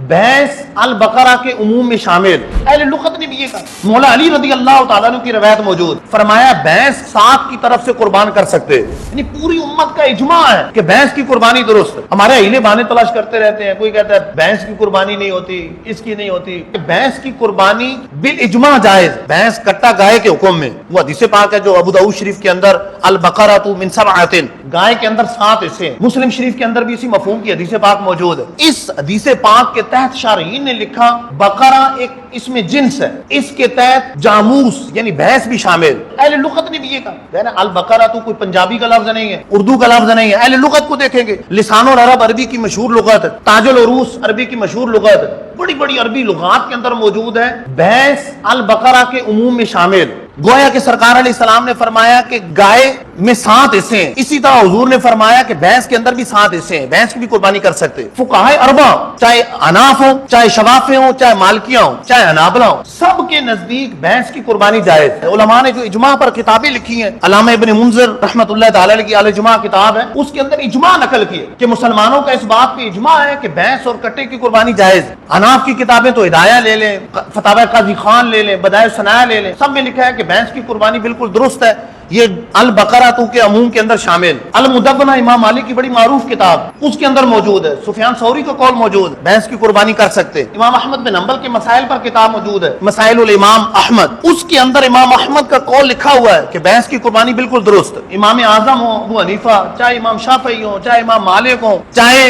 भैंस अल बकरा के उमूम में शामिल। अहले लुगत ने भी ये कहा। मौला अली रज़ी अल्लाह तआला अन्हु की रवायत मौजूद, फरमाया भैंस सांप की तरफ से कुर्बान कर सकते। यानी पूरी उम्मत का इजमा है कि भैंस की कुर्बानी दुरुस्त है। हमारे हीले बहाने तलाश करते रहते हैं, कोई कहता है भैंस की कुर्बानी नहीं होती, इसकी नहीं होती। भैंस की कुर्बानी बिल इजमा जायज, भैंस कट्टा गाय के हुक्म में। वो हदीस पाक है जो अबू दाऊद शरीफ के अंदर अल बकरतु मिन सबअतिन, गाय के अंदर 7 हिस्से हैं। मुस्लिम शरीफ के अंदर भी इसी मफहूम की हदीस पाक मौजूद है। इस हदीस पाक के तहत शारहीन ने लिखा बकरा एक इसमें जिन्स है, इसके तहत जामूस यानी भैंस भी शामिल। अहले लुगत ने भी ये कहा। अल बकरा तो कोई पंजाबी का लफ्ज नहीं है, उर्दू का लफ्ज नहीं है। अहले लुगत को देखेंगे, लिसानुल अरब अरबी की मशहूर लुगत है, ताजुल उरूस अरबी की मशहूर लुगत है, बड़ी बड़ी अरबी लुगात के अंदर मौजूद है। भैंस अल बकरा के उमूम में शामिल। गोया के सरकार अलैहिस्सलाम ने फरमाया कि गाय में 7 हिस्से हैं, इसी तरह हुजूर ने फरमाया कि भैंस के अंदर भी 7 हिस्से हैं, भैंस की भी कुर्बानी कर सकते। फुकाहे अरबा, चाहे अनाफ हो, चाहे शवाफे हो, चाहे मालकिया हो, चाहे अनाबला हो, सब के नजदीक भैंस की कुर्बानी जायज है। उलमा ने जो इजमा पर किताबें लिखी हैं, अल्लामा इब्न मुंज़िर रहमतुल्लाह तआला अलैहि की अल इजमा किताब है, उसके अंदर इजमा नकल की है कि मुसलमानों का इस बात पे इजमा है कि भैंस और कट्टे की कुर्बानी जायज। अनाफ की किताबें तो हिदाया ले लें, फतावा काजी खान ले लें, बदाए सनाया ले लें, सब में लिखा है कि भैंस की कुर्बानी बिल्कुल दुरुस्त है। ये अल बकरा तू के अमूम के अंदर शामिल। अल मुदव्वना इमाम मालिक की बड़ी मारूफ किताब, उसके अंदर मौजूद है। सुफियान सौरी का कौल मौजूद है, भैंस की कुर्बानी कर सकते। इमाम अहमद बिन हंबल के मसाइल पर किताब मौजूद है, मसाइलुल इमाम अहमद, उसके अंदर इमाम अहमद का कौल लिखा हुआ है कि भैंस की कुर्बानी बिल्कुल दुरुस्त। इमाम आजम हो अबू हनीफा, चाहे इमाम शाफई हो, चाहे इमाम मालिक हो, चाहे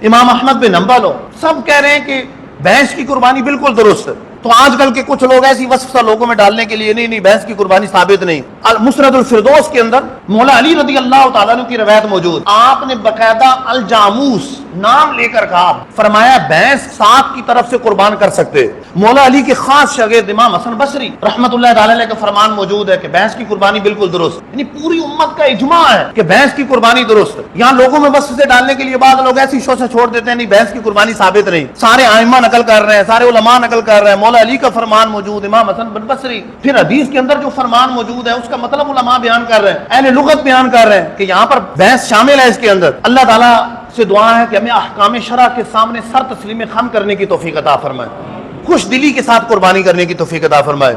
इमाम अहमद बिन हंबल हो, सब कह रहे हैं कि भैंस की कुर्बानी बिल्कुल दुरुस्त है। तो आजकल के कुछ लोग ऐसी वस्फ़ लोगों में डालने के लिए नहीं भैंस की कुर्बानी साबित नहीं। अल मुस्नदुल फिरदौस के अंदर मौला अली रज़ी अल्लाह तआला अन्हु की रवायत मौजूद, आपने बकायदा अल जामूस नाम लेकर कहा, फरमाया भैंस सांप की तरफ से कुर्बान कर सकते। मौला अली के खास शागिर्द इमाम हसन बसरी रहमतुल्लाह तआला अलैहि का फरमान मौजूद है कि भैंस की कुर्बानी बिल्कुल दुरुस्त। यानी पूरी उम्मत का इजमा है कि भैंस की कुर्बानी दुरुस्त है। यहाँ लोगों में वस्फ़ से डालने के लिए बाद लोग ऐसी शोशा छोड़ देते हैं, नहीं भैंस की कुर्बानी साबित नहीं। सारे आइम्मा नकल कर रहे हैं, सारे उलमा नकल कर रहे हैं, मौला अली का फरमान मौजूद, इमाम हसन बिन बसरी, फिर हदीस के अंदर जो फरमान मौजूद है उसका मतलब उलमा बयान कर रहे हैं, अहले लुगत बयान कर रहे हैं कि यहाँ पर भैंस शामिल है इसके अंदर। अल्लाह ताला से दुआ है कि हमें अहकाम शरा के सामने सर तस्लीम खम करने की तौफीक अता फरमाए, खुश दिली के साथ कुर्बानी करने की तौफीक अता फरमाए।